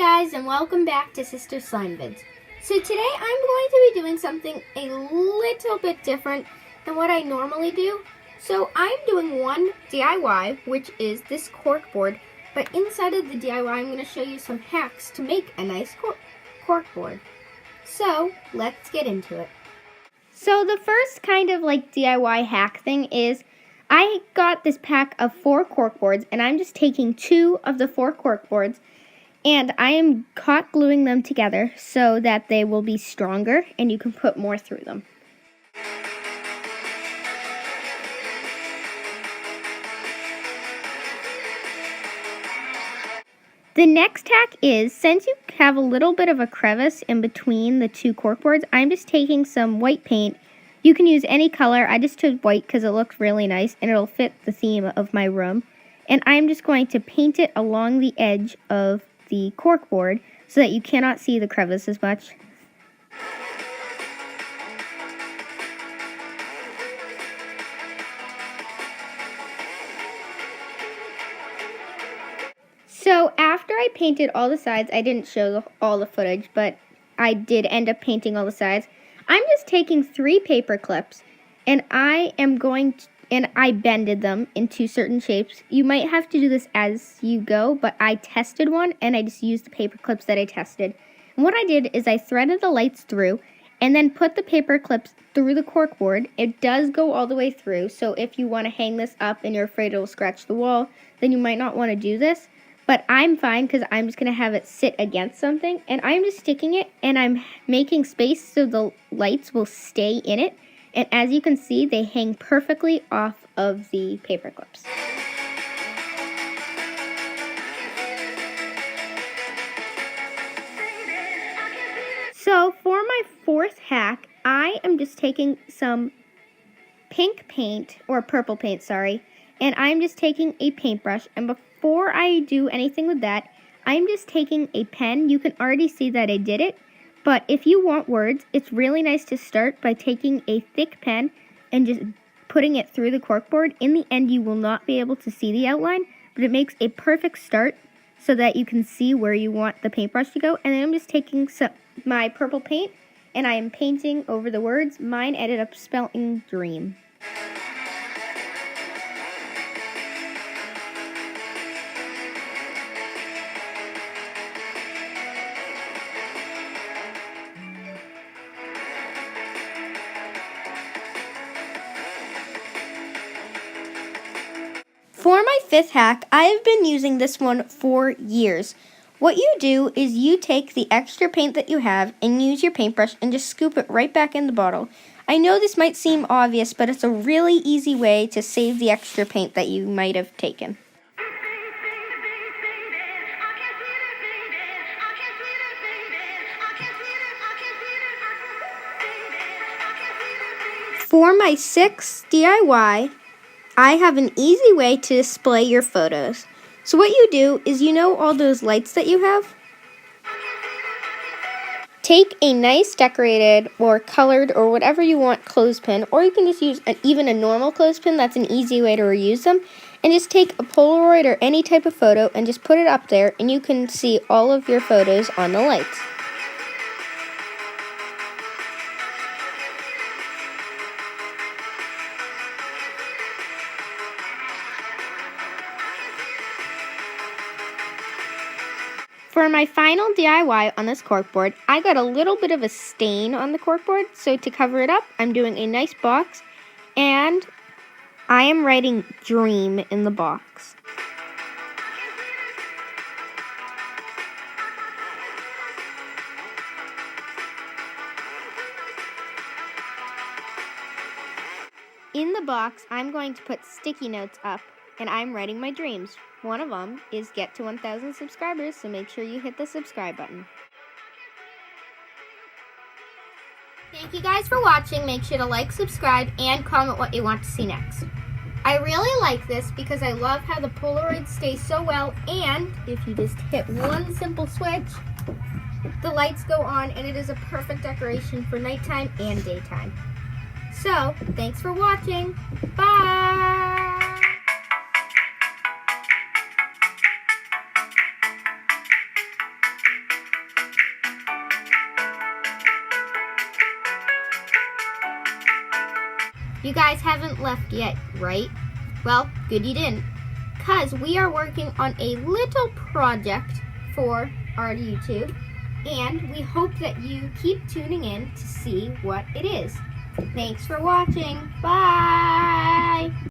guys, and welcome back to Sister Slime Vids. So today I'm going to be doing something a little bit different than what I normally do. So I'm doing one DIY, which is this cork board, but inside of the DIY I'm going to show you some hacks to make a nice cork board. So let's get into it. So the first kind of like DIY hack thing is I got this pack of 4 cork boards, and I'm just taking 2 of the 4 cork boards and I am hot gluing them together so that they will be stronger and you can put more through them. The next hack is, since you have a little bit of a crevice in between the 2 cork boards, I'm just taking some white paint. You can use any color. I just chose white because it looks really nice and it'll fit the theme of my room. And I'm just going to paint it along the edge of the cork board so that you cannot see the crevice as much. So after I painted all the sides, I didn't show all the footage, but I did end up painting all the sides. I'm just taking 3 paper clips and I bended them into certain shapes. You might have to do this as you go, but I tested one and I just used the paper clips that I tested. And what I did is I threaded the lights through and then put the paper clips through the cork board. It does go all the way through, so if you want to hang this up and you're afraid it'll scratch the wall, then you might not want to do this. But I'm fine because I'm just going to have it sit against something, and I'm just sticking it and I'm making space so the lights will stay in it. And as you can see, they hang perfectly off of the paper clips. So for my 4th hack, I am just taking some pink paint, or purple paint, sorry, and I'm just taking a paintbrush, and before I do anything with that, I'm just taking a pen. You can already see that I did it. But if you want words, it's really nice to start by taking a thick pen and just putting it through the corkboard. In the end, you will not be able to see the outline, but it makes a perfect start so that you can see where you want the paintbrush to go. And then I'm just taking my purple paint and I am painting over the words. Mine ended up spelling dream. For my 5th hack, I have been using this one for years. What you do is you take the extra paint that you have and use your paintbrush and just scoop it right back in the bottle. I know this might seem obvious, but it's a really easy way to save the extra paint that you might have taken. For my 6th DIY, I have an easy way to display your photos. So what you do is, you know all those lights that you have? Take a nice decorated or colored or whatever you want clothespin, or you can just use even a normal clothespin. That's an easy way to reuse them. And just take a Polaroid or any type of photo and just put it up there, and you can see all of your photos on the lights. For my final DIY on this corkboard, I got a little bit of a stain on the corkboard, so to cover it up, I'm doing a nice box, and I am writing dream in the box. In the box, I'm going to put sticky notes up, and I'm writing my dreams. One of them is get to 1,000 subscribers, so make sure you hit the subscribe button. Thank you guys for watching. Make sure to like, subscribe, and comment what you want to see next. I really like this because I love how the Polaroid stays so well, and if you just hit one simple switch, the lights go on, and it is a perfect decoration for nighttime and daytime. So, thanks for watching. Bye! You guys haven't left yet, right? Well, good you didn't. Because we are working on a little project for our YouTube. And we hope that you keep tuning in to see what it is. Thanks for watching. Bye!